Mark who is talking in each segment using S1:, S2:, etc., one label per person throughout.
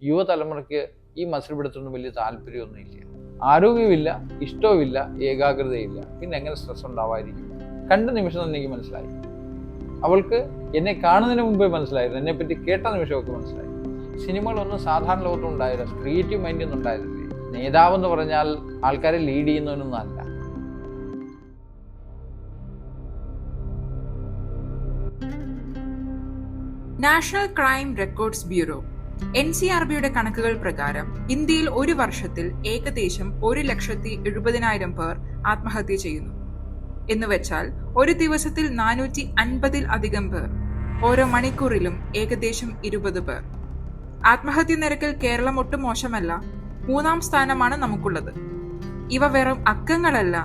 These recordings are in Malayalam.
S1: യുവതലമുറയ്ക്ക് ഈ മസിൽ പിടുത്തൊന്നും വലിയ താല്പര്യമൊന്നുമില്ല. ആരോഗ്യമില്ല, ഇഷ്ടവുമില്ല, ഏകാഗ്രതയില്ല. പിന്നെ എങ്ങനെ സ്ട്രെസ് ഉണ്ടാവാതിരിക്കും? കണ്ട നിമിഷം തന്നെ എനിക്ക് മനസ്സിലായി. അവൾക്ക് എന്നെ കാണുന്നതിന് മുമ്പേ മനസ്സിലായിരുന്നു, എന്നെപ്പറ്റി കേട്ട നിമിഷമൊക്കെ മനസ്സിലായി. സിനിമകളൊന്നും സാധാരണ ലോകത്തും ഉണ്ടായില്ല, ക്രിയേറ്റീവ് മൈൻഡൊന്നും ഉണ്ടായിരുന്നില്ലേ. നേതാവെന്ന് പറഞ്ഞാൽ ആൾക്കാരെ ലീഡ് ചെയ്യുന്നവനൊന്നും അല്ല.
S2: നാഷണൽ ക്രൈം റെക്കോർഡ്സ് ബ്യൂറോ NCRBയുടെ കണക്കുകൾ പ്രകാരം ഇന്ത്യയിൽ ഒരു വർഷത്തിൽ ഏകദേശം 1,70,70,000 പേർ ആത്മഹത്യ ചെയ്യുന്നു. എന്നുവെച്ചാൽ ഒരു ദിവസത്തിൽ 450-ൽ പേർ, ഓരോ മണിക്കൂറിലും ഏകദേശം 20 പേർ. ആത്മഹത്യ നിരക്കിൽ കേരളം ഒട്ടും മോശമല്ല, 3-ാം സ്ഥാനമാണ് നമുക്കുള്ളത്. ഇവ വെറും അക്കങ്ങളല്ല,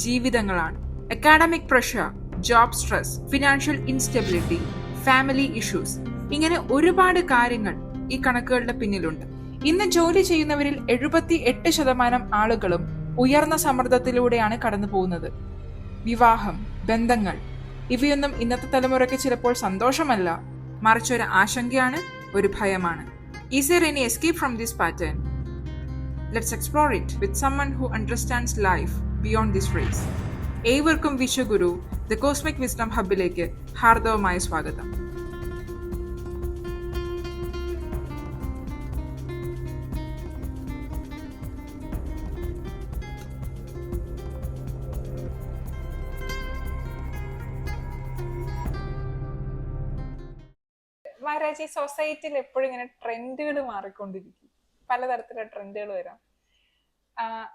S2: ജീവിതങ്ങളാണ്. Academic pressure, job stress, financial instability, family issues, ഇങ്ങനെ ഒരുപാട് കാര്യങ്ങൾ ഈ കണക്കുകളുടെ പിന്നിലുണ്ട്. ഇന്ന് ജോലി ചെയ്യുന്നവരിൽ 78% ആളുകളും ഉയർന്ന സമ്മർദ്ദത്തിലൂടെയാണ് കടന്നു പോകുന്നത്. വിവാഹം, ബന്ധങ്ങൾ, ഇവയൊന്നും ഇന്നത്തെ തലമുറയ്ക്ക് ചിലപ്പോൾ സന്തോഷമല്ല, മറിച്ചൊരു ആശങ്കയാണ്, ഒരു ഭയമാണ്. Is there any escape from this pattern? Let's explore it with someone who understands life beyond this phrase. ഏവർക്കും വിശ്വഗുരു ദ കോസ്മിക് വിസ്ഡം ഹബിലേക്ക് ഹാർദവമായ സ്വാഗതം.
S3: മഹാരാജ്, ഈ സൊസൈറ്റിയിൽ എപ്പോഴും ഇങ്ങനെ ട്രെൻഡുകൾ മാറിക്കൊണ്ടിരിക്കും, പലതരത്തിലുള്ള ട്രെൻഡുകൾ വരാം.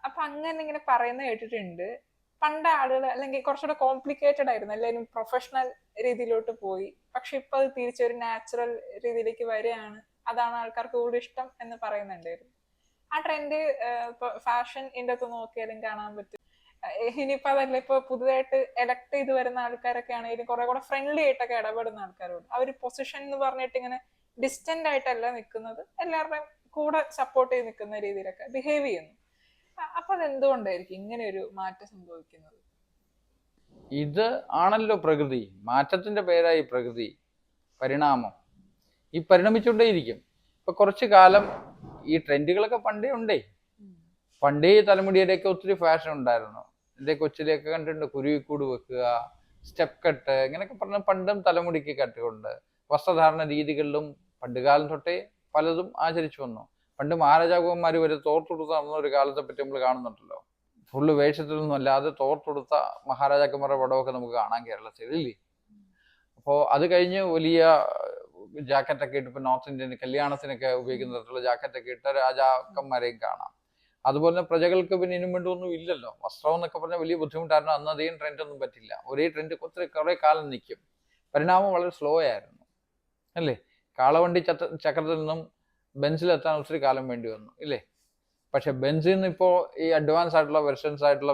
S3: അപ്പൊ അങ്ങനെ ഇങ്ങനെ പറയുന്ന കേട്ടിട്ടുണ്ട്, പണ്ട് ആളുകൾ അല്ലെങ്കിൽ കുറച്ചുകൂടെ കോംപ്ലിക്കേറ്റഡ് ആയിരുന്നു, എല്ലാവരും പ്രൊഫഷണൽ രീതിയിലോട്ട് പോയി. പക്ഷെ ഇപ്പൊ അത് തിരിച്ചൊരു നാച്ചുറൽ രീതിയിലേക്ക് വരികയാണ്, അതാണ് ആൾക്കാർക്ക് കൂടുതൽ ഇഷ്ടം എന്ന് പറയുന്നുണ്ടായിരുന്നു. ആ ട്രെൻഡ് ഇപ്പൊ ഫാഷൻ ഇൻഡത്ത് നോക്കിയാലും കാണാൻ പറ്റും. ഇനിയിപ്പോ അതല്ല, ഇപ്പൊ പുതുതായിട്ട് എലക്ട് ചെയ്ത് വരുന്ന ആൾക്കാരൊക്കെ ആണെങ്കിലും കുറെ കൂടെ ഫ്രണ്ട്ലി ആയിട്ടൊക്കെ ഇടപെടുന്ന ആൾക്കാരോട് അവർ പൊസിഷൻ എന്ന് പറഞ്ഞിട്ട് ഇങ്ങനെ ഡിസ്റ്റന്റ് ആയിട്ടല്ല നിൽക്കുന്നത്, എല്ലാവരുടെയും കൂടെ സപ്പോർട്ട് ചെയ്ത് നിൽക്കുന്ന രീതിയിലൊക്കെ ബിഹേവ് ചെയ്യുന്നു. അപ്പൊ അതെന്തുകൊണ്ടായിരിക്കും ഇങ്ങനെ ഒരു മാറ്റം സംഭവിക്കുന്നത്?
S1: ഇത് ആണല്ലോ പ്രകൃതി. മാറ്റത്തിന്റെ പേരായി പ്രകൃതി, പരിണാമം. ഈ പരിണമിച്ചുകൊണ്ടേയിരിക്കും. ഇപ്പൊ കുറച്ചു കാലം ഈ ട്രെൻഡുകളൊക്കെ പണ്ടേ ഉണ്ടേ. പണ്ടേ തലമുടിയുടെയൊക്കെ ഒത്തിരി ഫാഷൻ ഉണ്ടായിരുന്നു. എൻ്റെ കൊച്ചിലെയൊക്കെ കണ്ടിട്ടുണ്ട്, കുരുവിക്കൂട് വെക്കുക, സ്റ്റെപ്പ് കട്ട്, ഇങ്ങനെയൊക്കെ പറഞ്ഞ പണ്ടും തലമുടിക്ക് കട്ടുകൊണ്ട് വസ്ത്രധാരണ രീതികളിലും പണ്ടുകാലം തൊട്ടേ പലതും ആചരിച്ചു വന്നു. പണ്ട് മഹാരാജാക്കന്മാർ വരെ തോർത്തൊടുത്ത നടന്ന ഒരു കാലത്തെ പറ്റി നമ്മൾ കാണുന്നുണ്ടല്ലോ. ഫുള്ള് വേഷത്തിലൊന്നും അല്ലാതെ തോർത്തൊടുത്ത മഹാരാജാക്കന്മാരുടെ പടമൊക്കെ നമുക്ക് കാണാൻ കേരളത്തിൽ ഇല്ലേ. അപ്പോൾ അത് കഴിഞ്ഞ് വലിയ ജാക്കറ്റൊക്കെ ഇട്ട്, ഇപ്പൊ നോർത്ത് ഇന്ത്യൻ കല്യാണത്തിനൊക്കെ ഉപയോഗിക്കുന്ന തരത്തിലുള്ള ജാക്കറ്റൊക്കെ ഇട്ട രാജാക്കന്മാരെയും കാണാം. അതുപോലെ തന്നെ പ്രജകൾക്ക് പിന്നെ ഇനും വേണ്ടൊന്നും ഇല്ലല്ലോ. വസ്ത്രം എന്നൊക്കെ പറഞ്ഞാൽ വലിയ ബുദ്ധിമുട്ടായിരുന്നു. അന്ന് അധികം ട്രെൻഡ് ഒന്നും പറ്റില്ല. ഒരേ ട്രെൻഡ് കുറെ കാലം നിൽക്കും. പരിണാമം വളരെ സ്ലോ ആയിരുന്നു അല്ലേ. കാളവണ്ടി ചക്രത്തിൽ നിന്നും ബെൻസിലെത്താൻ ഒത്തിരി കാലം വേണ്ടി വന്നു ഇല്ലേ. പക്ഷെ ബെൻസിൽ നിന്ന് ഇപ്പോൾ ഈ അഡ്വാൻസ് ആയിട്ടുള്ള വെർഷൻസ് ആയിട്ടുള്ള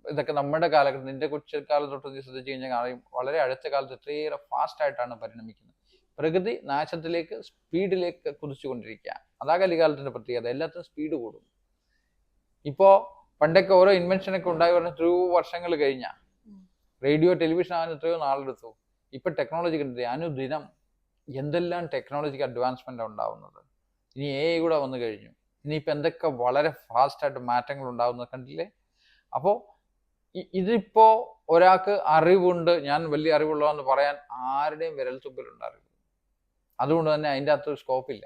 S1: ഇതൊക്കെ നമ്മുടെ കാലഘട്ടത്തിൽ, നിന്റെ കൊച്ചുകാലം തൊട്ട് നീ ശ്രദ്ധിച്ചു കഴിഞ്ഞാൽ കാണും, വളരെ അടുത്ത കാലത്ത് എത്രയേറെ ഫാസ്റ്റ് ആയിട്ടാണ് പരിണമിക്കുന്നത്. പ്രകൃതി നാശത്തിലേക്ക്, സ്പീഡിലേക്ക് കുതിച്ചുകൊണ്ടിരിക്കുക. അതാ കലികാലത്തിന്റെ പ്രത്യേകത. എല്ലാത്തിനും സ്പീഡ് കൂടും. ഇപ്പോ പണ്ടൊക്കെ ഓരോ ഇൻവെൻഷനൊക്കെ ഉണ്ടായി പറഞ്ഞ എത്രയോ വർഷങ്ങൾ കഴിഞ്ഞ റേഡിയോ, ടെലിവിഷൻ ആകാൻ എത്രയോ നാളെടുത്തു. ഇപ്പൊ ടെക്നോളജി കണ്ടില്ലേ, അനുദിനം എന്തെല്ലാം ടെക്നോളജിക്ക് അഡ്വാൻസ്മെന്റ് ഉണ്ടാവുന്നത്. ഇനി AI കൂടെ വന്നു കഴിഞ്ഞു. ഇനിയിപ്പോൾ എന്തൊക്കെ വളരെ ഫാസ്റ്റായിട്ട് മാറ്റങ്ങൾ ഉണ്ടാവുന്നത് കണ്ടില്ലേ. അപ്പോൾ ഇതിപ്പോ ഒരാൾക്ക് അറിവുണ്ട്, ഞാൻ വലിയ അറിവുള്ളതെന്ന് പറയാൻ ആരുടെയും വിരൽ തുമ്പിലുണ്ടാകും. അതുകൊണ്ട് തന്നെ അതിൻ്റെ അകത്തൊരു സ്കോപ്പില്ല.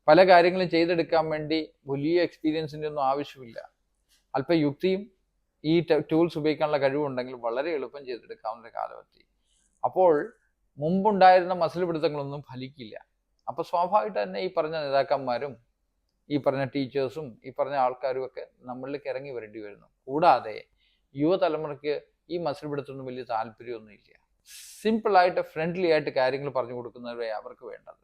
S1: പല കാര്യങ്ങളും ചെയ്തെടുക്കാൻ വേണ്ടി വലിയ എക്സ്പീരിയൻസിൻ്റെ ഒന്നും ആവശ്യമില്ല. അല്പം യുക്തിയും ഈ ടൂൾസ് ഉപയോഗിക്കാനുള്ള കഴിവുണ്ടെങ്കിൽ വളരെ എളുപ്പം ചെയ്തെടുക്കാവുന്ന കാലമെത്തി. അപ്പോൾ മുമ്പുണ്ടായിരുന്ന മസിൽ പിടുത്തങ്ങളൊന്നും ഫലിക്കില്ല. അപ്പോൾ സ്വാഭാവികമായിട്ട് തന്നെ ഈ പറഞ്ഞ നേതാക്കന്മാരും ഈ പറഞ്ഞ ടീച്ചേഴ്സും ഈ പറഞ്ഞ ആൾക്കാരും ഒക്കെ നമ്മളിലേക്ക് ഇറങ്ങി വരേണ്ടി വരുന്നു. കൂടാതെ യുവതലമുറയ്ക്ക് ഈ മസിൽ പിടുത്തൊന്നും വലിയ താല്പര്യമൊന്നുമില്ല. സിമ്പിളായിട്ട് ഫ്രണ്ട്ലി ആയിട്ട് കാര്യങ്ങൾ പറഞ്ഞു കൊടുക്കുന്നവരെ അവർക്ക് വേണ്ടത്.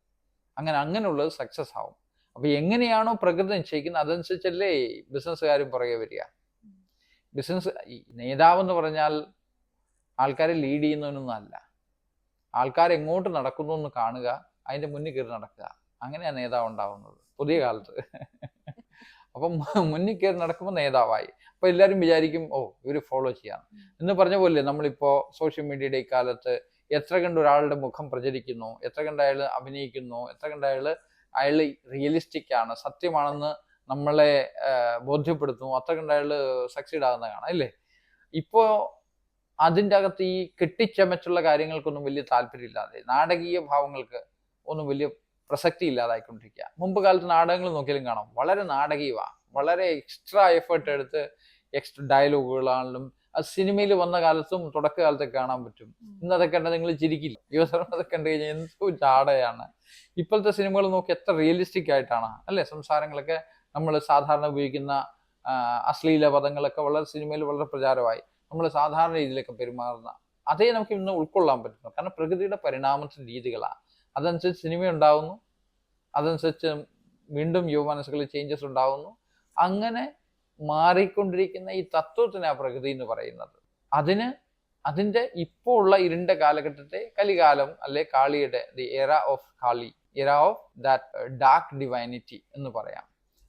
S1: അങ്ങനെയുള്ളത് സക്സസ് ആവും. അപ്പൊ എങ്ങനെയാണോ പ്രകൃതി നിശ്ചയിക്കുന്നത് അതനുസരിച്ചല്ലേ ബിസിനസ്സുകാരും പുറകെ വരിക. ബിസിനസ് നേതാവെന്ന് പറഞ്ഞാൽ ആൾക്കാരെ ലീഡ് ചെയ്യുന്നവനൊന്നും അല്ല. ആൾക്കാർ എങ്ങോട്ട് നടക്കുന്നു എന്ന് കാണുക, അതിന്റെ മുന്നിൽ കയറി നടക്കുക. അങ്ങനെയാണ് നേതാവ് ഉണ്ടാവുന്നത് പുതിയ കാലത്ത്. അപ്പം മുന്നിൽ കയറി നടക്കുമ്പോൾ നേതാവായി. അപ്പൊ എല്ലാവരും വിചാരിക്കും, ഓ ഇവര് ഫോളോ ചെയ്യാം എന്ന് പറഞ്ഞ പോലെ. നമ്മളിപ്പോ സോഷ്യൽ മീഡിയയുടെ ഈ കാലത്ത് എത്ര കണ്ട് ഒരാളുടെ മുഖം പ്രചരിക്കുന്നു, എത്ര കണ്ട് അയാൾ അഭിനയിക്കുന്നു, എത്ര കണ്ട് അയാൾ അയാൾ റിയലിസ്റ്റിക് ആണ്, സത്യമാണെന്ന് നമ്മളെ ബോധ്യപ്പെടുത്തുന്നു, അത്ര കണ്ട് അയാൾ സക്സീഡ് ആകുന്ന കാണാം അല്ലേ. ഇപ്പോൾ അതിൻ്റെ അകത്ത് ഈ കെട്ടിച്ചമച്ചുള്ള കാര്യങ്ങൾക്കൊന്നും വലിയ താല്പര്യമില്ലാതെ, നാടകീയ ഭാവങ്ങൾക്ക് ഒന്നും വലിയ പ്രസക്തി ഇല്ലാതായിക്കൊണ്ടിരിക്കുക. മുമ്പ് കാലത്ത് നാടകങ്ങൾ നോക്കിയാലും കാണാം, വളരെ നാടകീയമാണ്, വളരെ എക്സ്ട്രാ എഫേർട്ട് എടുത്ത് എക്സ്ട്രാ ഡയലോഗുകളാണെങ്കിലും അത് സിനിമയിൽ വന്ന കാലത്തും തുടക്കകാലത്തൊക്കെ കാണാൻ പറ്റും. ഇന്ന് അതൊക്കെ കണ്ടാൽ നിങ്ങൾ ചിരിക്കില്ല. യുവതലമുറ അതൊക്കെ കണ്ടു കഴിഞ്ഞാൽ എന്തോ ജാടയാണ്. ഇപ്പോഴത്തെ സിനിമകൾ നോക്കി എത്ര റിയലിസ്റ്റിക് ആയിട്ടാണ് അല്ലേ. സംസാരങ്ങളൊക്കെ നമ്മൾ സാധാരണ ഉപയോഗിക്കുന്ന അശ്ലീല പദങ്ങളൊക്കെ വളരെ സിനിമയിൽ വളരെ പ്രചാരമായി. നമ്മൾ സാധാരണ രീതിയിലൊക്കെ പെരുമാറുന്ന അതേ നമുക്ക് ഇന്ന് ഉൾക്കൊള്ളാൻ പറ്റുന്നു. കാരണം പ്രകൃതിയുടെ പരിണാമത്തിന്റെ രീതികളാണ്. അതനുസരിച്ച് സിനിമ ഉണ്ടാവുന്നു, അതനുസരിച്ച് വീണ്ടും യുവമനസ്സുകളിൽ ചേഞ്ചസ് ഉണ്ടാവുന്നു. അങ്ങനെ മാറിക്കൊണ്ടിരിക്കുന്ന ഈ തത്വത്തിനാണ് പ്രകൃതി എന്ന് പറയുന്നത്. അതിന്റെ ഇപ്പോൾ ഉള്ള ഇരുണ്ട കാലഘട്ടത്തെ കലികാലം അല്ലെ കാളിയുടെ ദി എറ ഓഫ് കാളി, എറ ഓഫ് ദാറ്റ് ഡാർക്ക് ഡിവൈനിറ്റി എന്ന് പറയാം.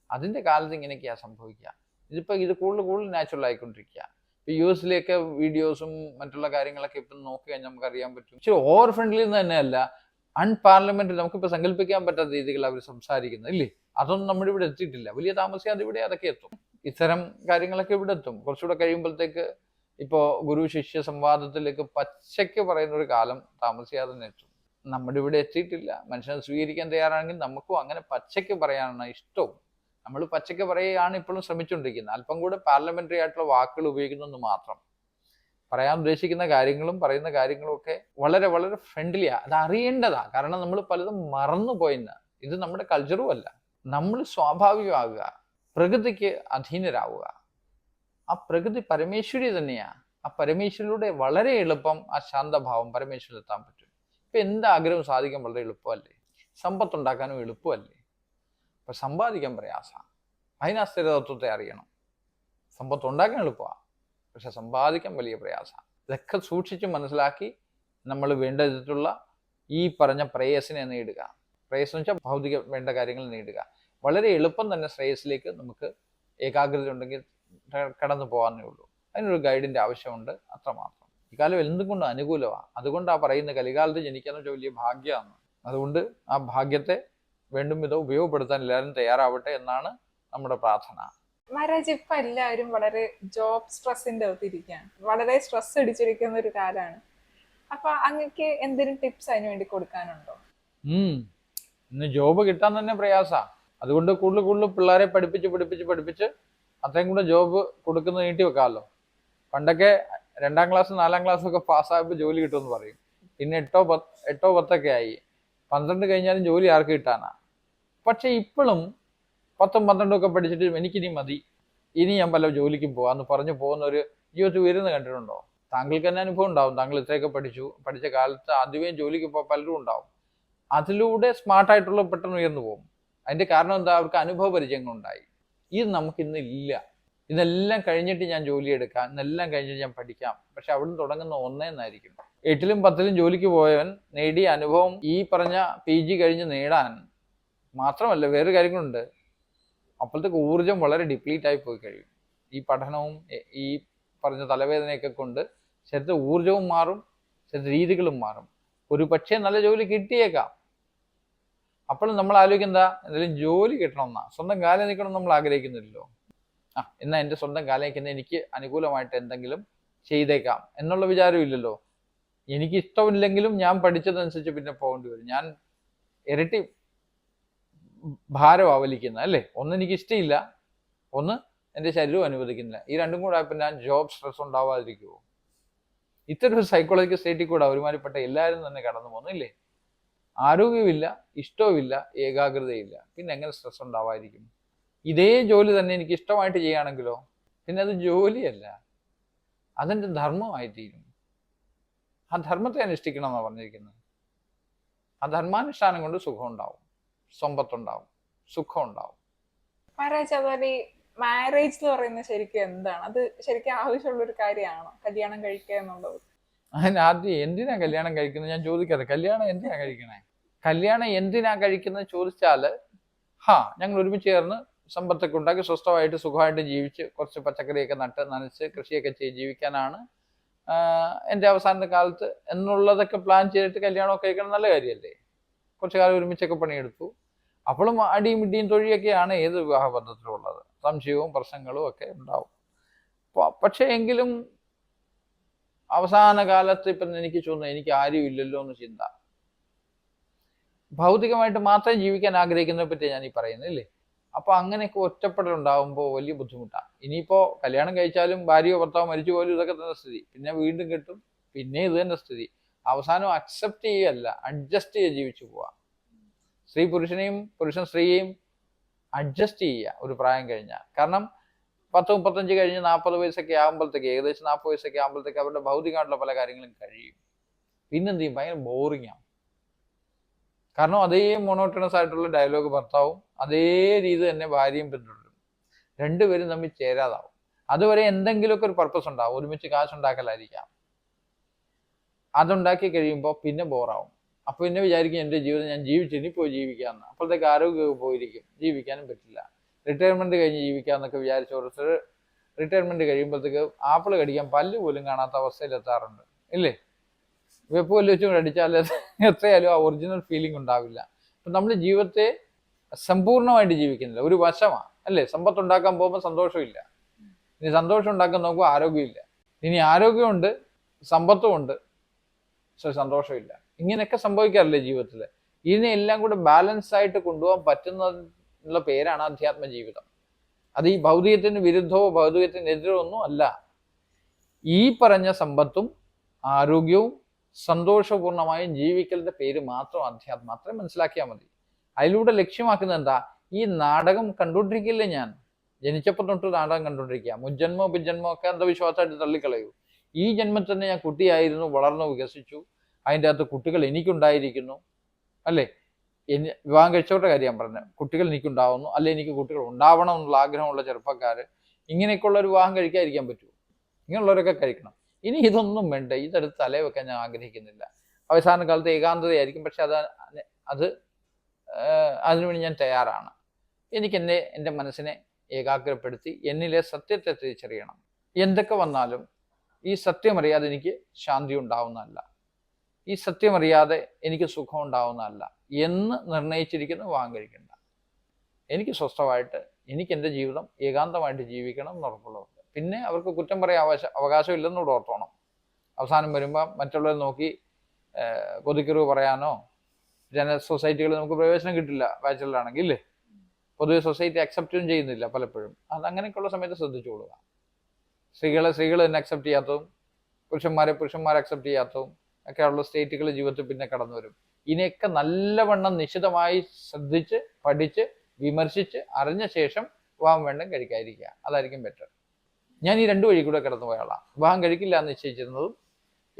S1: അതിന്റെ കാലത്ത് ഇങ്ങനെയൊക്കെയാ സംഭവിക്കുക. ഇത് കൂടുതൽ നാച്ചുറൽ ആയിക്കൊണ്ടിരിക്കുക. ഇപ്പൊ യു എസിലേക്ക് വീഡിയോസും മറ്റുള്ള കാര്യങ്ങളൊക്കെ ഇപ്പം നോക്കി കഴിഞ്ഞാൽ നമുക്ക് അറിയാൻ പറ്റും. പക്ഷെ ഓവർ ഫ്രണ്ട്ലി എന്ന് തന്നെയല്ല, അൺപാർലമെന്ററി, നമുക്കിപ്പോൾ സങ്കല്പിക്കാൻ പറ്റാത്ത രീതികൾ അവർ സംസാരിക്കുന്നത് ഇല്ലേ. അതൊന്നും നമ്മുടെ ഇവിടെ എത്തിയിട്ടില്ല. വലിയ താമസിയാതെ ഇവിടെ അതൊക്കെ എത്തും. ഇത്തരം കാര്യങ്ങളൊക്കെ ഇവിടെ എത്തും. കുറച്ചുകൂടെ കഴിയുമ്പോഴത്തേക്ക് ഇപ്പോൾ ഗുരു ശിഷ്യ സംവാദത്തിലേക്ക് പച്ചയ്ക്ക് പറയുന്ന ഒരു കാലം താമസിയാതെ തന്നെ എത്തും. നമ്മുടെ ഇവിടെ എത്തിയിട്ടില്ല. മനുഷ്യനെ സ്വീകരിക്കാൻ തയ്യാറാണെങ്കിൽ നമുക്കും അങ്ങനെ പച്ചയ്ക്ക് പറയാനാണ് ഇഷ്ടവും. നമ്മൾ പച്ചയ്ക്ക് പറയുകയാണ് ഇപ്പോഴും ശ്രമിച്ചുകൊണ്ടിരിക്കുന്നത്. അല്പം കൂടെ പാർലമെന്ററി ആയിട്ടുള്ള വാക്കുകൾ ഉപയോഗിക്കുന്നെന്ന് മാത്രം. പറയാൻ ഉദ്ദേശിക്കുന്ന കാര്യങ്ങളും പറയുന്ന കാര്യങ്ങളും ഒക്കെ വളരെ വളരെ ഫ്രണ്ട്ലിയാ. അത് അറിയേണ്ടതാ. കാരണം നമ്മൾ പലതും മറന്നു പോയിന്ന്. ഇത് നമ്മുടെ കൾച്ചറും അല്ല. നമ്മൾ സ്വാഭാവികമാകുക, പ്രകൃതിക്ക് അധീനരാവുക. ആ പ്രകൃതി പരമേശ്വരി തന്നെയാ. ആ പരമേശ്വരിലൂടെ വളരെ എളുപ്പം ആ ശാന്തഭാവം പരമേശ്വരിൽ എത്താൻ പറ്റും. ഇപ്പൊ എന്താഗ്രഹവും സാധിക്കാൻ വളരെ എളുപ്പമല്ലേ. സമ്പത്തുണ്ടാക്കാനും എളുപ്പമല്ലേ. അപ്പൊ സമ്പാദിക്കാൻ പ്രയാസമാണ്. അതിന് സ്ഥിരതത്വത്തെ അറിയണം. സമ്പത്ത് ഉണ്ടാക്കാൻ എളുപ്പമാണ്, പക്ഷെ സമ്പാദിക്കാൻ വലിയ പ്രയാസമാണ്. ഇതൊക്കെ സൂക്ഷിച്ച് മനസ്സിലാക്കി നമ്മൾ വേണ്ട വിധത്തിലുള്ള ഈ പറഞ്ഞ പ്രേയസിനെ നേടുക. പ്രേയസ് എന്ന് വെച്ചാൽ ഭൗതിക വേണ്ട കാര്യങ്ങൾ നേടുക. വളരെ എളുപ്പം തന്നെ ശ്രേയസിലേക്ക് നമുക്ക് ഏകാഗ്രത ഉണ്ടെങ്കിൽ കടന്നു പോകാനേ ഉള്ളൂ. അതിനൊരു ഗൈഡിന്റെ ആവശ്യമുണ്ട്, അത്രമാത്രം. ഈ കാലം എന്തുകൊണ്ടും അനുകൂലമാണ്. അതുകൊണ്ടാണ് പറയുന്ന കലികാലത്ത് ജനിക്കാന്ന് വെച്ചാൽ വലിയ ഭാഗ്യമാണ്. അതുകൊണ്ട് ആ ഭാഗ്യത്തെ വീണ്ടും വിധം ഉപയോഗപ്പെടുത്താൻ എല്ലാവരും തയ്യാറാവട്ടെ എന്നാണ് നമ്മുടെ പ്രാർത്ഥന.
S3: മഹാരാജ്, ഇപ്പൊ എല്ലാവരും വളരെ ജോബ് സ്ട്രെസ്സിന്റെ അകത്തിരിക്കുകയാണ്. വളരെ സ്ട്രെസ് അടിച്ചിരിക്കുന്ന ഒരു കാലമാണ്. അപ്പൊ അങ്ങക്ക് എന്തെങ്കിലും ടിപ്സ് അതിനു വേണ്ടി കൊടുക്കാനുണ്ടോ?
S1: ഇന്ന് ജോബ് കിട്ടാൻ തന്നെ പ്രയാസമാണ്. അതുകൊണ്ട് കൂടുതൽ പിള്ളേരെ പഠിപ്പിച്ച് അത്രയും കൂടെ ജോബ് കൊടുക്കുന്നത് നീട്ടി വെക്കാമല്ലോ. പണ്ടൊക്കെ 2ാം ക്ലാസ് 4ാം ക്ലാസ് ഒക്കെ പാസ്സായപ്പോൾ ജോലി കിട്ടുമെന്ന് പറയും. പിന്നെ 8 10 ആയി. 12 കഴിഞ്ഞാലും ജോലി ആർക്ക് കിട്ടാനാ? പക്ഷെ ഇപ്പോഴും 10 12 ഒക്കെ പഠിച്ചിട്ട് എനിക്കിനി മതി, ഇനി ഞാൻ പല ജോലിക്കും പോകാമെന്ന് പറഞ്ഞു പോകുന്ന ഒരു ജീവിതത്തിൽ വരുന്ന കണ്ടിട്ടുണ്ടോ? താങ്കൾക്ക് തന്നെ അനുഭവം ഉണ്ടാവും. താങ്കൾ ഇത്രയൊക്കെ പഠിച്ച കാലത്ത് ആദ്യമേ ജോലിക്ക് പലരും ഉണ്ടാവും. അതിലൂടെ സ്മാർട്ടായിട്ടുള്ള പെട്ടെന്ന് ഉയർന്നു പോകും. അതിന്റെ കാരണം എന്താ? അവർക്ക് അനുഭവ പരിചയങ്ങളുണ്ടായി. ഇത് നമുക്കിന്ന് ഇല്ല. ഇതെല്ലാം കഴിഞ്ഞിട്ട് ഞാൻ ജോലി എടുക്കാം, ഇതെല്ലാം കഴിഞ്ഞിട്ട് ഞാൻ പഠിക്കാം. പക്ഷെ അവിടുന്ന് തുടങ്ങുന്ന ഒന്നേന്നായിരിക്കും. 8ലും 10ലും ജോലിക്ക് പോയവൻ നേടിയ അനുഭവം ഈ പറഞ്ഞ PG കഴിഞ്ഞ് നേടാൻ മാത്രമല്ല, വേറെ കാര്യങ്ങളുണ്ട്. അപ്പോഴത്തേക്ക് ഊർജം വളരെ ഡിപ്ലീറ്റ് ആയി പോയി കഴിയും. ഈ പഠനവും ഈ പറഞ്ഞ തലവേദനയൊക്കെ കൊണ്ട് ശരീരത്തെ ഊർജവും മാറും, ശരീര രീതികളും മാറും. ഒരു പക്ഷേ നല്ല ജോലി കിട്ടിയേക്കാം. അപ്പോഴും നമ്മൾ ആലോചിക്കുന്ന എന്തെങ്കിലും ജോലി കിട്ടണമെന്നാ, സ്വന്തം കാലം നിൽക്കണം നമ്മൾ ആഗ്രഹിക്കുന്നില്ലല്ലോ. എന്നാൽ എൻ്റെ സ്വന്തം കാലം നിൽക്കുന്ന എനിക്ക് അനുകൂലമായിട്ട് എന്തെങ്കിലും ചെയ്തേക്കാം എന്നുള്ള വിചാരം ഇല്ലല്ലോ. എനിക്ക് ഇഷ്ടമില്ലെങ്കിലും ഞാൻ പഠിച്ചതനുസരിച്ച് പിന്നെ പോകേണ്ടി വരും. ഞാൻ ഇരട്ടി ഭാരം അവലിക്കുന്നത് അല്ലേ. ഒന്ന് എനിക്ക് ഇഷ്ടമില്ല, ഒന്ന് എൻ്റെ ശരീരവും അനുവദിക്കുന്നില്ല. ഈ രണ്ടും കൂടെ ആയപ്പോൾ ഞാൻ ജോബ് സ്ട്രെസ് ഉണ്ടാവാതിരിക്കുമോ? ഇത്തരം ഒരു സൈക്കോളജിക്കൽ സ്റ്റേറ്റിൽ കൂടെ ഒരുമാതിരിപ്പെട്ട എല്ലാവരും തന്നെ കടന്നു പോകുന്നില്ലേ. ആരോഗ്യമില്ല, ഇഷ്ടവുമില്ല, ഏകാഗ്രതയില്ല, പിന്നെ എങ്ങനെ സ്ട്രെസ് ഉണ്ടാവാതിരിക്കും? ഇതേ ജോലി തന്നെ എനിക്ക് ഇഷ്ടമായിട്ട് ചെയ്യുകയാണെങ്കിലോ പിന്നെ അത് ജോലിയല്ല, അതെൻ്റെ ധർമ്മമായിത്തീരും. ആ ധർമ്മത്തെ അനുഷ്ഠിക്കണം എന്നാണ് പറഞ്ഞിരിക്കുന്നത്. ആ ധർമാനുഷ്ഠാനം കൊണ്ട് സുഖം ഉണ്ടാവും, സമ്പത്തുണ്ടാവും, സുഖം ഉണ്ടാവും.
S3: മഹാരാജ്, അതുപോലെ ഈ മാരേജ് എന്ന് പറയുന്നത് ശരിക്കും എന്താണ്? അത് ശരിക്കും ആവശ്യമുള്ള ഒരു കാര്യമാണോ കല്യാണം കഴിക്കുക എന്നുള്ളത്?
S1: അതിനാദ്യം എന്തിനാ കല്യാണം കഴിക്കുന്നത് ഞാൻ ചോദിക്കാതെ. കല്യാണം എന്തിനാ കഴിക്കണേ? കല്യാണം എന്തിനാ കഴിക്കുന്നത് ചോദിച്ചാൽ, ഞങ്ങൾ ഒരുമിച്ച് ചേർന്ന് സമ്പത്തൊക്കെ ഉണ്ടാക്കി സ്വസ്ഥമായിട്ട് സുഖമായിട്ട് ജീവിച്ച് കുറച്ച് പച്ചക്കറിയൊക്കെ നട്ട് നനച്ച് കൃഷിയൊക്കെ ചെയ്ത് ജീവിക്കാനാണ് എൻ്റെ അവസാനത്തെ കാലത്ത് എന്നുള്ളതൊക്കെ പ്ലാൻ ചെയ്തിട്ട് കല്യാണമൊക്കെ കഴിക്കണം. നല്ല കാര്യമല്ലേ? കുറച്ച് കാലം ഒരുമിച്ചൊക്കെ പണിയെടുത്തു, അപ്പോഴും അടിയും ഇടിയും തൊഴിയൊക്കെയാണ് ഏത് വിവാഹ ബന്ധത്തിലുള്ളത്. സംശയവും പ്രശ്നങ്ങളും ഒക്കെ ഉണ്ടാവും. പക്ഷെ എങ്കിലും അവസാന കാലത്ത് ഇപ്പം എനിക്ക് തോന്നുന്നു എനിക്ക് ആരും ഇല്ലല്ലോ എന്ന് ചിന്ത. ഭൗതികമായിട്ട് മാത്രം ജീവിക്കാൻ ആഗ്രഹിക്കുന്നതിനെ പറ്റി ഞാൻ ഈ പറയുന്നില്ലേ. അപ്പൊ അങ്ങനെയൊക്കെ ഒറ്റപ്പെടലുണ്ടാകുമ്പോൾ വലിയ ബുദ്ധിമുട്ടാണ്. ഇനിയിപ്പോ കല്യാണം കഴിച്ചാലും ഭാര്യയോ ഭർത്താവോ മരിച്ചു പോലും ഇതൊക്കെ തന്നെ സ്ഥിതി. പിന്നെ വീണ്ടും കിട്ടും, പിന്നെ ഇത് തന്നെ സ്ഥിതി. അവസാനം അക്സെപ്റ്റ് ചെയ്യല്ല, അഡ്ജസ്റ്റ് ചെയ്ത് ജീവിച്ചു പോവാം. സ്ത്രീ പുരുഷനെയും പുരുഷൻ സ്ത്രീയെയും അഡ്ജസ്റ്റ് ചെയ്യുക ഒരു പ്രായം കഴിഞ്ഞാൽ. കാരണം 10-35 കഴിഞ്ഞ് 40 വയസ്സൊക്കെ ആകുമ്പോഴത്തേക്ക്, ഏകദേശം 40 വയസ്സൊക്കെ ആകുമ്പോഴത്തേക്ക് അവരുടെ ഭൗതികമായിട്ടുള്ള പല കാര്യങ്ങളും കഴിയും. പിന്നെന്ത് ചെയ്യും? ഭയങ്കര ബോറിംഗ് ആവും. കാരണം അതേ മോണോട്ടണസ് ആയിട്ടുള്ള ഡയലോഗ് ഭർത്താവും അതേ രീതി തന്നെ ഭാര്യയും പിന്തുടരും. രണ്ടുപേരും തമ്മിൽ ചേരാതാവും. അതുവരെ എന്തെങ്കിലുമൊക്കെ ഒരു പർപ്പസ് ഉണ്ടാവും. ഒരുമിച്ച് കാശുണ്ടാക്കലായിരിക്കാം. അതുണ്ടാക്കി കഴിയുമ്പോൾ പിന്നെ ബോറാവും. അപ്പോൾ പിന്നെ വിചാരിക്കും എൻ്റെ ജീവിതം ഞാൻ ജീവിച്ചു, ഇനി പോയി ജീവിക്കാമെന്ന്. അപ്പോഴത്തേക്ക് ആരോഗ്യമൊക്കെ പോയിരിക്കും, ജീവിക്കാനും പറ്റില്ല. റിട്ടയർമെന്റ് കഴിഞ്ഞ് ജീവിക്കാമെന്നൊക്കെ വിചാരിച്ച ഓരോരുത്തർ റിട്ടയർമെന്റ് കഴിയുമ്പോഴത്തേക്ക് ആപ്പിൾ കടിക്കാൻ പല്ല് പോലും കാണാത്ത അവസ്ഥയിലെത്താറുണ്ട്, ഇല്ലേ? വെപ്പ് പല്ല് വെച്ചും കടിച്ചാൽ എത്രയായാലും ആ ഒറിജിനൽ ഫീലിംഗ് ഉണ്ടാവില്ല. അപ്പം നമ്മൾ ജീവിതത്തെ സമ്പൂർണ്ണമായിട്ട് ജീവിക്കുന്നില്ല, ഒരു വശമാണ്, അല്ലേ? സമ്പത്ത് ഉണ്ടാക്കാൻ പോകുമ്പോൾ സന്തോഷമില്ല. ഇനി സന്തോഷം ഉണ്ടാക്കാൻ നോക്കുമ്പോൾ ആരോഗ്യമില്ല. ഇനി ആരോഗ്യമുണ്ട്, സമ്പത്തുമുണ്ട്, സന്തോഷമില്ല. ഇങ്ങനെയൊക്കെ സംഭവിക്കാറില്ലേ ജീവിതത്തിൽ? ഇതിനെല്ലാം കൂടെ ബാലൻസ് ആയിട്ട് കൊണ്ടുപോകാൻ പറ്റുന്നതിനുള്ള പേരാണ് അധ്യാത്മ ജീവിതം. അത് ഈ ഭൗതികത്തിന് വിരുദ്ധമോ ഭൗതികത്തിനെതിരോ ഒന്നും അല്ല. ഈ പറഞ്ഞ സമ്പത്തും ആരോഗ്യവും സന്തോഷപൂർണമായും ജീവിക്കലിന്റെ പേര് മാത്രം അധ്യാത്മം. അത്രയും മനസ്സിലാക്കിയാൽ മതി. അതിലൂടെ ലക്ഷ്യമാക്കുന്നത് എന്താ? ഈ നാടകം കണ്ടുകൊണ്ടിരിക്കില്ലേ ഞാൻ? ജനിച്ചപ്പോൾ തൊട്ട് നാടകം കണ്ടുകൊണ്ടിരിക്കുക. മുജ്ജന്മോ പിജ്ജന്മോ ഒക്കെ അന്ധവിശ്വാസമായിട്ട് തള്ളിക്കളയൂ. ഈ ജന്മത്തിൽ തന്നെ ഞാൻ കുട്ടിയായിരുന്നു, വളർന്നു, വികസിച്ചു. അതിൻ്റെ അകത്ത് കുട്ടികൾ എനിക്കുണ്ടായിരിക്കുന്നു, അല്ലേ? വിവാഹം കഴിച്ചവരുടെ കാര്യം ഞാൻ പറഞ്ഞത്. കുട്ടികൾ എനിക്കുണ്ടാവുന്നു, അല്ലെ എനിക്ക് കുട്ടികൾ ഉണ്ടാവണം എന്നുള്ള ആഗ്രഹമുള്ള ചെറുപ്പക്കാർ ഇങ്ങനെയൊക്കെയുള്ള ഒരു വിവാഹം കഴിക്കാതിരിക്കാൻ പറ്റുമോ? ഇങ്ങനെയുള്ളവരൊക്കെ കഴിക്കണം. ഇനി ഇതൊന്നും വേണ്ട, ഇതെടുത്ത് തലേ വെക്കാൻ ഞാൻ ആഗ്രഹിക്കുന്നില്ല. അവസാന കാലത്ത് ഏകാന്തതയായിരിക്കും, പക്ഷെ അതിനുവേണ്ടി ഞാൻ തയ്യാറാണ്. എനിക്ക് എൻ്റെ മനസ്സിനെ ഏകാഗ്രപ്പെടുത്തി എന്നിലെ സത്യത്തെ തിരിച്ചറിയണം. എന്തൊക്കെ വന്നാലും ഈ സത്യമറിയാതെ എനിക്ക് ശാന്തി ഉണ്ടാവുന്നതല്ല, ഈ സത്യമറിയാതെ എനിക്ക് സുഖം ഉണ്ടാവുന്നതല്ല എന്ന് നിർണയിച്ചിരിക്കുന്ന വിവാഹം കഴിക്കണ്ട. എനിക്ക് സ്വസ്ഥമായിട്ട് എനിക്ക് എൻ്റെ ജീവിതം ഏകാന്തമായിട്ട് ജീവിക്കണം എന്നുറപ്പുള്ളവർക്ക്. പിന്നെ അവർക്ക് കുറ്റം പറയാൻ അവകാശം ഇല്ലെന്നൂടെ ഓർത്തോണം. അവസാനം വരുമ്പോൾ മറ്റുള്ളവരെ നോക്കി കൊതിക്കറിവ് പറയാനോ സൊസൈറ്റികളിൽ നമുക്ക് പ്രവേശനം കിട്ടില്ല ബാച്ചിലറാണെങ്കിൽ, ഇല്ലേ? പൊതുവെ സൊസൈറ്റി അക്സെപ്റ്റും ചെയ്യുന്നില്ല പലപ്പോഴും. അങ്ങനെയൊക്കെയുള്ള സമയത്ത് ശ്രദ്ധിച്ചുകൊള്ളുക. സ്ത്രീകൾ തന്നെ അക്സെപ്റ്റ് ചെയ്യാത്തതും പുരുഷന്മാരെ അക്സെപ്റ്റ് ചെയ്യാത്തതും ഒക്കെയുള്ള സ്റ്റേറ്റുകൾ ജീവിതത്തിൽ പിന്നെ കടന്നു വരും. ഇതിനെയൊക്കെ നല്ലവണ്ണം നിശിതമായി ശ്രദ്ധിച്ച് പഠിച്ച് വിമർശിച്ച് അറിഞ്ഞ ശേഷം വിവാഹം വേണ്ടം കഴിക്കാതിരിക്കുക. അതായിരിക്കും ബെറ്റർ. ഞാൻ ഈ 2 വഴി കൂടെ കടന്നു പോയാളാണ്. വിവാഹം കഴിക്കില്ല എന്ന് നിശ്ചയിച്ചിരുന്നതും,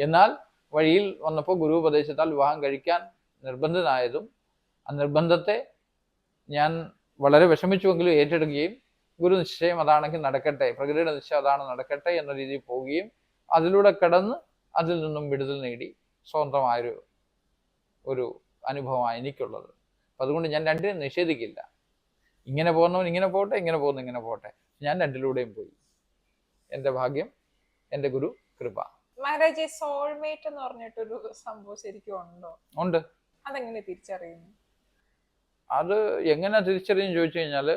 S1: എന്നാൽ വഴിയിൽ വന്നപ്പോൾ ഗുരു ഉപദേശത്താൽ വിവാഹം കഴിക്കാൻ നിർബന്ധിതനായതും, ആ നിർബന്ധത്തെ ഞാൻ വളരെ വിഷമിച്ചുവെങ്കിലും ഏറ്റെടുക്കുകയും ഗുരു നിശ്ചയം അതാണെങ്കിൽ നടക്കട്ടെ, പ്രകൃതിയുടെ നിശ്ചയം അതാണ് നടക്കട്ടെ എന്ന രീതിയിൽ പോവുകയും അതിലൂടെ കടന്ന് അതിൽ നിന്നും വിടുതൽ നേടി സ്വന്തമായൊരു അനുഭവമാണ് എനിക്കുള്ളത്. അപ്പം അതുകൊണ്ട് ഞാൻ രണ്ടിനും നിഷേധിക്കില്ല. ഇങ്ങനെ പോകുന്നവൻ ഇങ്ങനെ പോട്ടെ, ഇങ്ങനെ പോകുന്നു ഇങ്ങനെ പോട്ടെ. ഞാൻ രണ്ടിലൂടെയും പോയി. എൻ്റെ ഭാഗ്യം, എൻ്റെ ഗുരു കൃപ.
S3: മാരേജ് സോൾമേറ്റ് എന്ന് പറഞ്ഞിട്ടൊരു സംഭവം ശരിക്കും ഉണ്ടോ?
S1: ഉണ്ട്.
S3: അതെങ്ങനെ തിരിച്ചറിയുന്നു?
S1: അത് എങ്ങനെ തിരിച്ചറിയും ചോദിച്ചു കഴിഞ്ഞാൽ,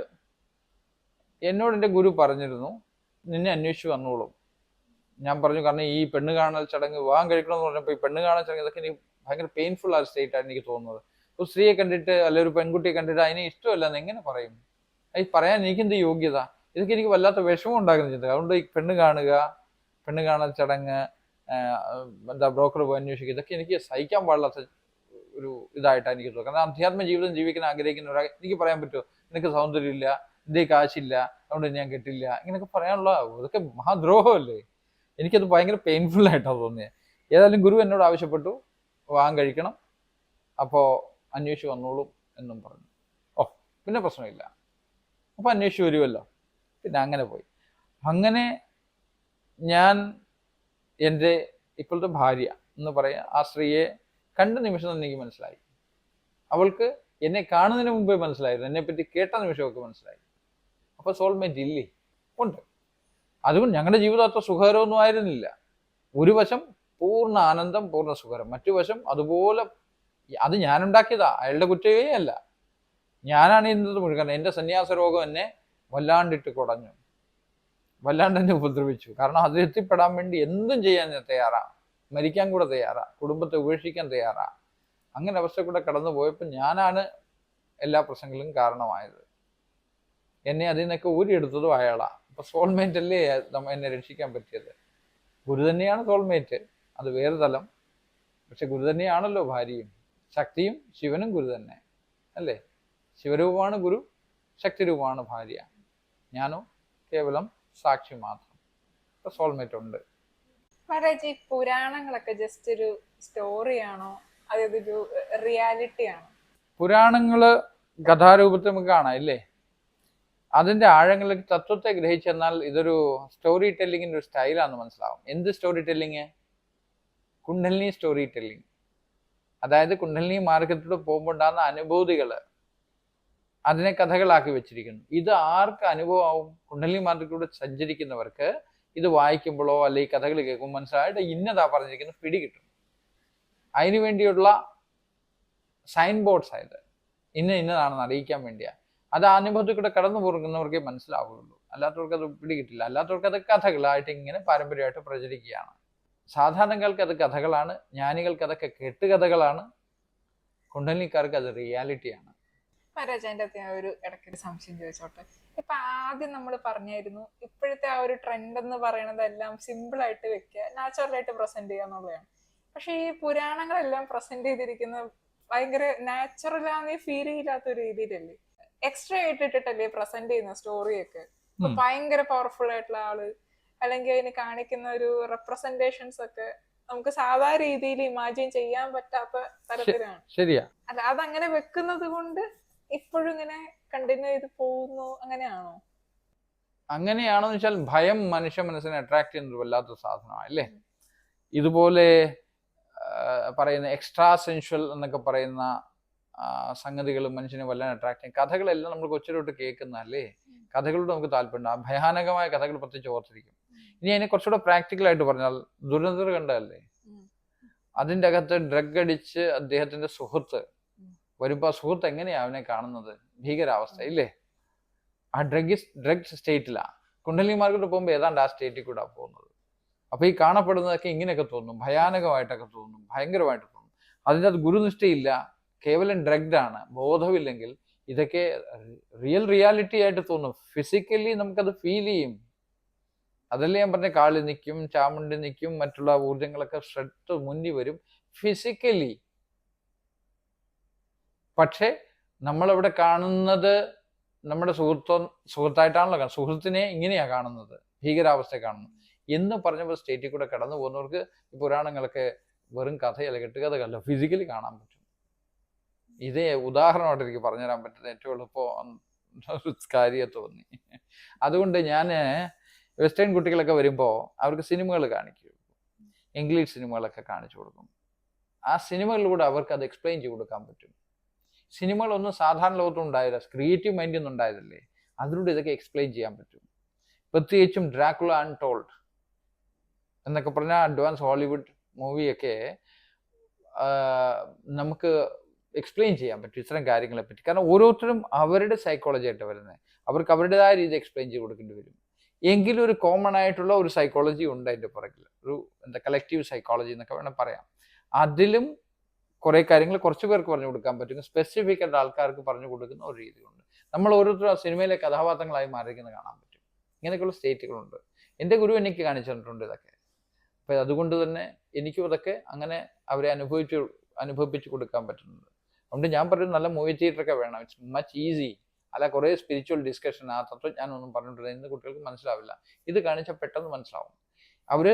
S1: എന്നോട് എൻ്റെ ഗുരു പറഞ്ഞിരുന്നു നിന്നെ അന്വേഷിച്ച് വന്നോളും. ഞാൻ പറഞ്ഞു, കാരണം ഈ പെണ്ണ് കാണൽ ചടങ്ങ് വിവാഹം കഴിക്കണമെന്ന് പറഞ്ഞപ്പോൾ ഈ പെണ്ണ് കാണൽ ചടങ്ങ് ഇതൊക്കെ എനിക്ക് ഭയങ്കര പെയിൻഫുൾ ആയ സ്റ്റേറ്റ് ആയിട്ട് എനിക്ക് തോന്നുന്നത്. ഒരു സ്ത്രീയെ കണ്ടിട്ട് അല്ലെ ഒരു പെൺകുട്ടിയെ കണ്ടിട്ട് അതിനെ ഇഷ്ടമല്ലെന്ന് എങ്ങനെ പറയും? അത് പറയാൻ എനിക്കെന്ത് യോഗ്യത? ഇതൊക്കെ എനിക്ക് വല്ലാത്ത വിഷമം ഉണ്ടാക്കുന്ന ചിന്ത. അതുകൊണ്ട് ഈ പെണ്ണ് കാണൽ ചടങ്ങ്, ബ്രോക്കർ പോയി അന്വേഷിക്കുക, ഇതൊക്കെ എനിക്ക് സഹിക്കാൻ പാടില്ലാത്ത ഒരു ഇതായിട്ടാണ് എനിക്ക് തോന്നുന്നത്. കാരണം അധ്യാത്മ ജീവിതം ജീവിക്കാൻ ആഗ്രഹിക്കുന്ന ഒരാൾ എനിക്ക് പറയാൻ പറ്റുമോ നിനക്ക് സൗന്ദര്യമില്ല, എന്തേ കാശില്ല, അതുകൊണ്ട് ഞാൻ കെട്ടില്ല, ഇങ്ങനെയൊക്കെ പറയാനുള്ള ഇതൊക്കെ മഹാദ്രോഹമല്ലേ? എനിക്കത് ഭയങ്കര പെയിൻഫുൾ ആയിട്ടാണ് തോന്നിയത്. ഏതായാലും ഗുരു എന്നോട് ആവശ്യപ്പെട്ടു വിവാഹം കഴിക്കണം, അപ്പോൾ അന്വേഷിച്ച് വന്നോളും എന്നും പറഞ്ഞു. പിന്നെ പ്രശ്നമില്ല, അപ്പോൾ അന്വേഷിച്ച് വരുമല്ലോ. പിന്നെ അങ്ങനെ പോയി. അങ്ങനെ ഞാൻ എൻ്റെ ഇപ്പോഴത്തെ ഭാര്യ എന്ന് പറയാം, ആ സ്ത്രീയെ കണ്ട നിമിഷം തന്നെ എനിക്ക് മനസ്സിലായി. അവൾക്ക് എന്നെ കാണുന്നതിന് മുമ്പേ മനസ്സിലായിരുന്നു, എന്നെപ്പറ്റി കേട്ട നിമിഷമൊക്കെ മനസ്സിലായി. അപ്പോൾ സോൾമേറ്റ് ഇല്ലേ? ഉണ്ട്. അതുകൊണ്ട് ഞങ്ങളുടെ ജീവിതം അത്ര സുഖകരമൊന്നും ആയിരുന്നില്ല. ഒരു വശം പൂർണ്ണ ആനന്ദം, പൂർണ്ണ സുഖകരം, മറ്റു വശം അതുപോലെ. അത് ഞാനുണ്ടാക്കിയതാ, അയാളുടെ കുറ്റമേ അല്ല. ഞാനാണ് ഇന്നത് മുഴുവൻ. എൻ്റെ സന്യാസ രോഗം എന്നെ വല്ലാണ്ടിട്ട് കുടഞ്ഞു, വല്ലാണ്ട് എന്നെ ഉപദ്രവിച്ചു. കാരണം അതിലെത്തിപ്പെടാൻ വേണ്ടി എന്തും ചെയ്യാൻ ഞാൻ തയ്യാറാ, മരിക്കാൻ കൂടെ തയ്യാറാ, കുടുംബത്തെ ഉപേക്ഷിക്കാൻ തയ്യാറാ. അങ്ങനെ അവസ്ഥ കൂടെ കടന്നു പോയപ്പോൾ ഞാനാണ് എല്ലാ പ്രശ്നങ്ങളും കാരണമായത്. എന്നെ അതിൽ നിന്നൊക്കെ ഊരിയെടുത്തതും അയാളാ. അപ്പൊ സോൾമേറ്റ് അല്ലേ എന്നെ രക്ഷിക്കാൻ പറ്റിയത്. ഗുരു തന്നെയാണ് സോൾമേറ്റ്, അത് വേറെ തലം. പക്ഷെ ഗുരു തന്നെയാണല്ലോ ഭാര്യയും. ശക്തിയും ശിവനും ഗുരു തന്നെ അല്ലേ? ശിവരൂപമാണ് ഗുരു, ശക്തിരൂപമാണ് ഭാര്യ. ഞാനോ കേവലം സാക്ഷി മാത്രം. ഇപ്പൊ സോൾമേറ്റ് ഉണ്ട്.
S3: മഹാരാജ്, ഈ പുരാണങ്ങളൊക്കെ ജസ്റ്റ് ഒരു സ്റ്റോറിയാണോ അതൊരു റിയാലിറ്റി ആണോ?
S1: പുരാണങ്ങള് കഥാരൂപത്തിൽ നമുക്ക് കാണാം ഇല്ലേ? അതിന്റെ ആഴങ്ങളിൽ തത്വത്തെ ഗ്രഹിച്ചെന്നാൽ ഇതൊരു സ്റ്റോറി ടെല്ലിങ്ങിന്റെ ഒരു സ്റ്റൈലാണെന്ന് മനസ്സിലാവും. എന്ത് story telling? Kundalini story telling. അതായത് കുണ്ടലിനി മാർഗത്തിലൂടെ പോകുമ്പോൾ ഉണ്ടാകുന്ന അനുഭൂതികള് അതിനെ കഥകളാക്കി വെച്ചിരിക്കുന്നു. ഇത് ആർക്ക് അനുഭവമാവും? കുണ്ടലിനി മാർഗത്തിലൂടെ സഞ്ചരിക്കുന്നവർക്ക് ഇത് വായിക്കുമ്പോഴോ അല്ലെങ്കിൽ കഥകൾ കേൾക്കുമ്പോൾ മനസ്സിലായിട്ട് ഇന്നതാ പറഞ്ഞിരിക്കുന്നത് പിടികിട്ടും. അതിനു വേണ്ടിയുള്ള സൈൻ ബോർഡ്സ് ആയത് ഇന്നതാണെന്ന് അറിയിക്കാൻ വേണ്ടിയാ. അത് ആ അനുഭവത്തിൽ കൂടെ കടന്നു പോകുന്നവർക്കേ മനസ്സിലാവുകയുള്ളൂ. അല്ലാത്തവർക്ക് അത് പിടികിട്ടില്ല. അല്ലാത്തവർക്ക് അത് കഥകളായിട്ട് ഇങ്ങനെ പാരമ്പര്യമായിട്ട് പ്രചരിക്കുകയാണ്. സാധാരണക്കാർക്ക് അത് കഥകളാണ്, ജ്ഞാനികൾക്ക് അതൊക്കെ കെട്ടുകഥകളാണ്, കുണ്ടലിനിക്കാർക്ക് അത് റിയാലിറ്റിയാണ്.
S3: മഹാരാജ്, അതിൻ്റെ അകത്ത് ഞാൻ ഒരു ഇടയ്ക്കൊരു സംശയം ചോദിച്ചോട്ടെ. ഇപ്പൊ ആദ്യം നമ്മൾ പറഞ്ഞായിരുന്നു ഇപ്പോഴത്തെ ആ ഒരു ട്രെൻഡ് എന്ന് പറയുന്നത് എല്ലാം സിമ്പിൾ ആയിട്ട് വെക്കുക, നാച്ചുറലായിട്ട് പ്രസന്റ് ചെയ്യുക എന്നുള്ളതാണ്. പക്ഷെ ഈ പുരാണങ്ങളെല്ലാം പ്രസന്റ് ചെയ്തിരിക്കുന്നത് ഭയങ്കര നാച്ചുറലാന്ന് ഫീൽ ചെയ്യില്ലാത്ത ഒരു രീതിയിലല്ലേ, എക്സ്ട്രാ ഇട്ടിട്ടല്ലേ പ്രസന്റ് ചെയ്യുന്ന സ്റ്റോറിയൊക്കെ. ഭയങ്കര പവർഫുൾ ആയിട്ടുള്ള ആള് അല്ലെങ്കിൽ അതിന് കാണിക്കുന്ന ഒരു റെപ്രസെന്റേഷൻസ് ഒക്കെ നമുക്ക് സാധാരണ രീതിയിൽ ഇമാജിൻ ചെയ്യാൻ പറ്റാത്ത തരത്തിലാണ്.
S1: ശരിയാ.
S3: അല്ല, അതങ്ങനെ വെക്കുന്നത് കൊണ്ട് ഇപ്പോഴും ഇങ്ങനെ കണ്ടിന്യൂ ചെയ്ത് പോകുന്നു, അങ്ങനെയാണോ?
S1: അങ്ങനെയാണെന്ന് വെച്ചാൽ ഭയം മനുഷ്യ മനസ്സിനെ അട്രാക്ട് ചെയ്യുന്നത് വല്ലാത്ത സാധനമാണ് അല്ലേ? ഇതുപോലെ പറയുന്ന എക്സ്ട്രാ സെൻഷ്വൽ എന്നൊക്കെ പറയുന്ന സംഗതികൾ മനുഷ്യനെ വല്ലാതെ അട്രാക്ട് ചെയ്യും. കഥകളെല്ലാം നമ്മൾ കൊച്ചിലോട്ട് കേൾക്കുന്നതല്ലേ, കഥകളോട് നമുക്ക് താല്പര്യം. ആ ഭയാനകമായ കഥകൾ പ്രത്യേകിച്ച് ഓർത്തിരിക്കും. ഇനി അതിനെ കുറച്ചുകൂടെ പ്രാക്ടിക്കലായിട്ട് പറഞ്ഞാൽ ദുരന്തർ കണ്ടതല്ലേ? അതിൻ്റെ അകത്ത് ഡ്രഗ് അടിച്ച് അദ്ദേഹത്തിന്റെ സുഹൃത്ത് വരുമ്പോൾ ആ സുഹൃത്ത് എങ്ങനെയാ അവനെ കാണുന്നത്? ഭീകരാവസ്ഥ ഇല്ലേ? ആ ഡ്രഗ് സ്റ്റേറ്റിലാ. കുണ്ടലിനിമാർക്കോട്ട് പോകുമ്പോൾ ഏതാണ്ട് ആ സ്റ്റേറ്റിൽ കൂടെ പോകുന്നത്. അപ്പൊ ഈ കാണപ്പെടുന്നതൊക്കെ ഇങ്ങനെയൊക്കെ തോന്നും, ഭയാനകമായിട്ടൊക്കെ തോന്നും, ഭയങ്കരമായിട്ട് തോന്നും. അതിൻ്റെ അത് ഗുരുനിഷ്ഠയില്ല, കേവലം ഡ്രഗ്ഡ് ആണ്, ബോധമില്ലെങ്കിൽ ഇതൊക്കെ റിയാലിറ്റി ആയിട്ട് തോന്നും. ഫിസിക്കലി നമുക്കത് ഫീൽ ചെയ്യും. അതല്ലേ ഞാൻ പറഞ്ഞ കാളി നിൽക്കും, ചാമുണ്ടി നിൽക്കും, മറ്റുള്ള ഊർജങ്ങളൊക്കെ ശ്രദ്ധ മുന്നിൽ വരും ഫിസിക്കലി. പക്ഷെ നമ്മളവിടെ കാണുന്നത് നമ്മുടെ സുഹൃത്തായിട്ടാണല്ലോ കാണുന്നത്. സുഹൃത്തിനെ ഇങ്ങനെയാ കാണുന്നത്, ഭീകരാവസ്ഥ കാണുന്നത് എന്ന് പറഞ്ഞപ്പോൾ സ്റ്റേറ്റിൽ കൂടെ കടന്നു പോകുന്നവർക്ക് ഈ പുരാണങ്ങളൊക്കെ വെറും കഥയല്ല, കെട്ടുകഥകളല്ല, ഫിസിക്കലി കാണാൻ പറ്റും. ഇതേ ഉദാഹരണമായിട്ട് എനിക്ക് പറഞ്ഞുതരാൻ പറ്റുന്നത് ഏറ്റവും എളുപ്പം കാര്യം തോന്നി. അതുകൊണ്ട് ഞാൻ വെസ്റ്റേൺ കുട്ടികളൊക്കെ വരുമ്പോൾ അവർക്ക് സിനിമകൾ കാണിക്കും, ഇംഗ്ലീഷ് സിനിമകളൊക്കെ കാണിച്ചു കൊടുക്കും. ആ സിനിമകളിലൂടെ അവർക്ക് അത് എക്സ്പ്ലെയിൻ ചെയ്ത് കൊടുക്കാൻ പറ്റും. സിനിമകളൊന്നും സാധാരണ ലോകത്തും ഉണ്ടായില്ല, ക്രിയേറ്റീവ് മൈൻഡിൽ നിന്നും ഉണ്ടായതല്ലേ. അതിലൂടെ ഇതൊക്കെ എക്സ്പ്ലെയിൻ ചെയ്യാൻ പറ്റും. പ്രത്യേകിച്ചും ഡ്രാക്കുള അൺടോൾഡ് എന്നൊക്കെ പറഞ്ഞാൽ അഡ്വാൻസ് ഹോളിവുഡ് മൂവിയൊക്കെ നമുക്ക് എക്സ്പ്ലെയിൻ ചെയ്യാൻ പറ്റും ഇത്തരം കാര്യങ്ങളെ പറ്റി. കാരണം ഓരോരുത്തരും അവരുടെ സൈക്കോളജി ആയിട്ട് വരുന്നത്, അവർക്ക് അവരുടേതായ രീതി എക്സ്പ്ലെയിൻ ചെയ്ത് കൊടുക്കേണ്ടി വരും. എങ്കിലും ഒരു കോമൺ ആയിട്ടുള്ള ഒരു സൈക്കോളജി ഉണ്ട് അതിൻ്റെ പുറകിൽ, ഒരു കളക്റ്റീവ് സൈക്കോളജി എന്നൊക്കെ വേണം പറയാം. അതിലും കുറേ കാര്യങ്ങൾ കുറച്ച് പേർക്ക് പറഞ്ഞു കൊടുക്കാൻ പറ്റും, സ്പെസിഫിക് ആയിട്ട് ആൾക്കാർക്ക് പറഞ്ഞു കൊടുക്കുന്ന ഒരു രീതിയുണ്ട്. നമ്മൾ ഓരോരുത്തരും ആ സിനിമയിലെ കഥാപാത്രങ്ങളായി മാറിയിരിക്കുന്നത് കാണാൻ പറ്റും. ഇങ്ങനെയൊക്കെയുള്ള സ്റ്റേറ്റുകളുണ്ട്. എൻ്റെ ഗുരു എനിക്ക് കാണിച്ചു തന്നിട്ടുണ്ട് ഇതൊക്കെ. അപ്പം അതുകൊണ്ട് തന്നെ എനിക്കും അതൊക്കെ അങ്ങനെ അവരെ അനുഭവിപ്പിച്ച് കൊടുക്കാൻ പറ്റുന്നുണ്ട്. അതുകൊണ്ട് ഞാൻ പറയുന്നത് നല്ല മൂവി തിയേറ്ററൊക്കെ വേണം. It's much easy. അല്ല കുറേ സ്പിരിച്വൽ ഡിസ്കഷൻ, ആ തത്വജ്ഞാനമൊന്നും പറഞ്ഞിട്ടില്ല, ഇന്ന് കുട്ടികൾക്ക് മനസ്സിലാവില്ല. ഇത് കാണിച്ചാൽ പെട്ടെന്ന് മനസ്സിലാവും. അവർ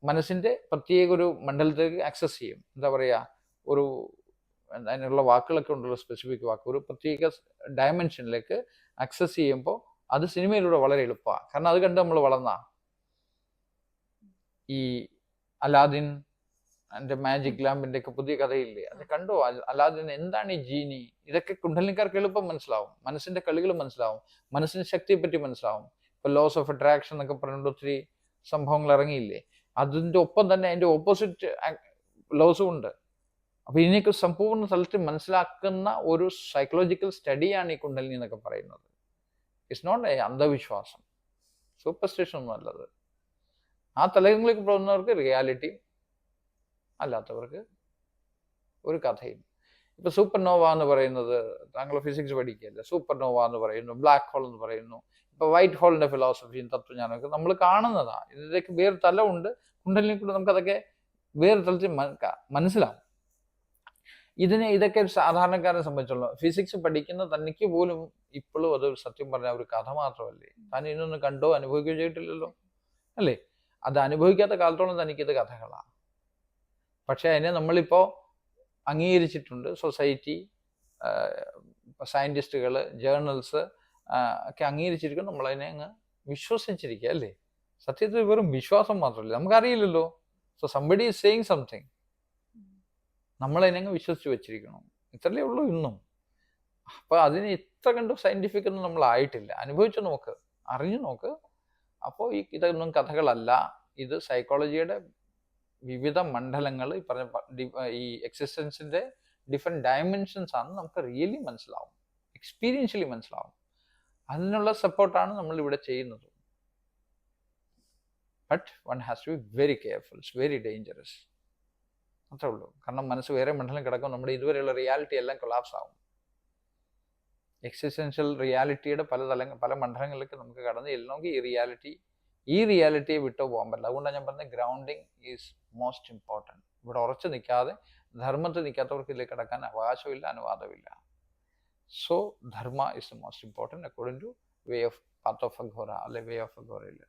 S1: മനസ്സിൻ്റെ പ്രത്യേക ഒരു മണ്ഡലത്തിലേക്ക് ആക്സസ് ചെയ്യും. എന്താ പറയുക, ഒരു അതിനുള്ള വാക്കുകളൊക്കെ ഉണ്ടല്ലോ, സ്പെസിഫിക് വാക്ക്, ഒരു പ്രത്യേക ഡയമെൻഷനിലേക്ക് ആക്സസ് ചെയ്യുമ്പോൾ അത് സിനിമയിലൂടെ വളരെ എളുപ്പമാണ്. കാരണം അത് കണ്ട് നമ്മൾ വളർന്ന ഈ അലാദിൻ എൻ്റെ മാജിക് ലാമ്പിൻ്റെ ഒക്കെ പുതിയ കഥയില്ലേ, അത് കണ്ടോ? അലാദിൻ എന്താണ് ഈ ജീനി, ഇതൊക്കെ കുണ്ടലിനിക്കാർക്ക് എളുപ്പം മനസ്സിലാവും. മനസ്സിന്റെ കളികൾ മനസ്സിലാവും, മനസ്സിന്റെ ശക്തിയെ പറ്റി മനസ്സിലാവും. ഇപ്പൊ ലോസ് ഓഫ് അട്രാക്ഷൻ എന്നൊക്കെ പറഞ്ഞിട്ട് ഒത്തിരി സംഭവങ്ങൾ ഇറങ്ങിയില്ലേ. അതിൻ്റെ ഒപ്പം തന്നെ അതിൻ്റെ ഓപ്പോസിറ്റ് ലോസും ഉണ്ട്. അപ്പോൾ ഇതിനെയൊക്കെ സമ്പൂർണ്ണ തലത്തിൽ മനസ്സിലാക്കുന്ന ഒരു സൈക്കോളജിക്കൽ സ്റ്റഡിയാണ് ഈ കുണ്ടലിനി എന്നൊക്കെ പറയുന്നത്. ഇറ്റ്സ് നോട്ട് എ അന്ധവിശ്വാസം, സൂപ്പർസ്റ്റിഷൻ ഒന്നും അല്ലത്. ആ തലങ്ങളിലേക്ക് പോകുന്നവർക്ക് റിയാലിറ്റി, അല്ലാത്തവർക്ക് ഒരു കഥയും. ഇപ്പൊ സൂപ്പർ നോവ എന്ന് പറയുന്നത്, താങ്കൾ ഫിസിക്സ് പഠിക്കുകയല്ല, സൂപ്പർ നോവ എന്ന് പറയുന്നു, ബ്ലാക്ക് ഹോൾ എന്ന് പറയുന്നു, ഇപ്പൊ വൈറ്റ് ഹോളിന്റെ ഫിലോസഫിയും തത്വജ്ഞാനമൊക്കെ നമ്മൾ കാണുന്നതാണ്. ഇതിലേക്ക് വേറെ തലമുണ്ട്. കുണ്ടലിനെ കൊണ്ട് നമുക്കതൊക്കെ വേറെ തലത്തിൽ മനസ്സിലാവും. ഇതൊക്കെ ഒരു സാധാരണക്കാരനെ സംബന്ധിച്ചുള്ള ഫിസിക്സ് പഠിക്കുന്ന തനിക്ക് പോലും ഇപ്പോഴും അത് സത്യം പറഞ്ഞ ഒരു കഥ മാത്രമല്ലേ. താൻ ഇതൊന്നും കണ്ടോ അനുഭവിക്കുകയോ ചെയ്തിട്ടില്ലല്ലോ, അല്ലേ? അത് അനുഭവിക്കാത്ത കാലത്തോളം തനിക്കിത് കഥകളാണ്. പക്ഷെ അതിനെ നമ്മളിപ്പോ അംഗീകരിച്ചിട്ടുണ്ട്. സൊസൈറ്റി, സയന്റിസ്റ്റുകൾ, ജേർണൽസ് ഒക്കെ അംഗീകരിച്ചിരിക്കും. നമ്മളതിനെ അങ്ങ് വിശ്വസിച്ചിരിക്കുക, അല്ലേ? സത്യത്തിൽ വെറും വിശ്വാസം മാത്രമല്ല, നമുക്കറിയില്ലല്ലോ. So somebody is saying something, നമ്മളതിനെ അങ്ങ് വിശ്വസിച്ച് വെച്ചിരിക്കണം. ഇത്രയേ ഉള്ളൂ ഇന്നും. അപ്പൊ അതിന് ഇത്ര കണ്ട് സയന്റിഫിക് ഒന്നും നമ്മളായിട്ടില്ല. അനുഭവിച്ചു നോക്ക്, അറിഞ്ഞു നോക്ക്. അപ്പോൾ ഇതൊന്നും കഥകളല്ല. ഇത് സൈക്കോളജിയുടെ വിവിധ മണ്ഡലങ്ങൾ, ഈ പറഞ്ഞ ഈ എക്സിസ്റ്റൻസിന്റെ ഡിഫറെന്റ് ഡയമെൻഷൻസ് ആണ് നമുക്ക് റിയലി മനസ്സിലാവും, എക്സ്പീരിയൻഷ്യലി മനസ്സിലാവും. അതിനുള്ള സപ്പോർട്ടാണ് നമ്മൾ ഇവിടെ ചെയ്യുന്നത്. But one has to be very careful. It's very dangerous. അത്രേ ഉള്ളൂ. കാരണം മനസ്സ് വേറെ മണ്ഡലം കിടക്കും, നമ്മുടെ ഇതുവരെയുള്ള റിയാലിറ്റി എല്ലാം കൊളാപ്സ് ആവും. എക്സിസ്റ്റൻഷ്യൽ റിയാലിറ്റിയുടെ പല മണ്ഡലങ്ങളിലേക്ക് നമുക്ക് കടന്നു ചെല്ലണമെങ്കിൽ ഈ റിയാലിറ്റിയെ വിട്ടു പോകാൻ പറ്റില്ല. അതുകൊണ്ടാണ് ഞാൻ പറഞ്ഞത് ഗ്രൗണ്ടിങ് ഈസ് മോസ്റ്റ് ഇമ്പോർട്ടൻറ്റ്. ഇവിടെ ഉറച്ചു നിൽക്കാതെ, ധർമ്മത്തിൽ നിൽക്കാത്തവർക്ക് ഇതിലേക്ക് കിടക്കാൻ അവകാശമില്ല, അനുവാദമില്ല. So Dharma is the most important according to way of path of Aghora, അല്ലെ വേ ഓഫ് അഘോരയിൽ.